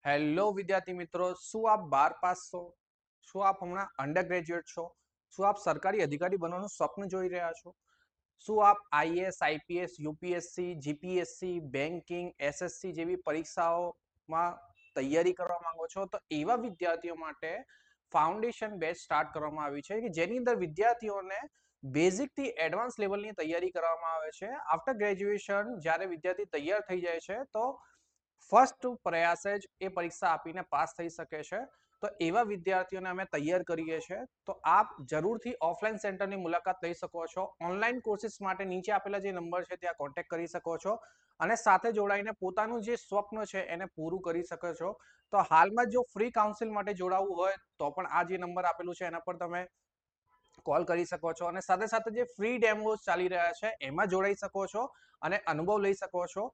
Hello વિદ્યાર્થી મિત્રો, શું આપ 12 પાસ છો? શું આપ હમણાં અંડર ગ્રેજ્યુએટ છો? શું આપ સરકારી અધિકારી બનવાનું સ્વપ્ન જોઈ રહ્યા છો? શું આપ IAS, IPS, UPSC, GPSC, banking, SSC જેવી પરીક્ષાઓમાં તૈયારી કરવા માંગો છો? તો એવા વિદ્યાર્થીઓ માટે ફાઉન્ડેશન બેચ સ્ટાર્ટ કરવામાં આવી છે કે જેની અંદર વિદ્યાર્થીઓને બેઝિક થી એડવાન્સ લેવલની તૈયારી કરવામાં આવે છે. આફ્ટર ગ્રેજ્યુએશન જ્યારે વિદ્યાર્થી તૈયાર થઈ જાય છે તો ફર્સ્ટ પ્રયાસે જ એ પરીક્ષા આપીને પાસ થઈ શકે છે. તો એવા વિદ્યાર્થીઓને અમે તૈયાર કરીએ છીએ. તો આપ જરૂરથી ઓફલાઈન સેન્ટરની મુલાકાત લઈ શકો છો. ઓનલાઈન કોર્સિસ માટે નીચે આપેલા જે નંબર છે ત્યાં કોન્ટેક્ટ કરી શકો છો અને સાથે જોડાઈને પોતાનું જે સ્વપ્ન છે એને પૂરું કરી શકો છો. તો હાલમાં જો ફ્રી કાઉન્સિલ માટે જોડાવવું હોય તો પણ આ જે નંબર આપેલું છે એના પર તમે કોલ કરી શકો છો અને સાથે સાથે જે ફ્રી ડેમોસ ચાલી રહ્યા છે એમાં જોડાઈ શકો છો અને અનુભવ લઈ શકો છો.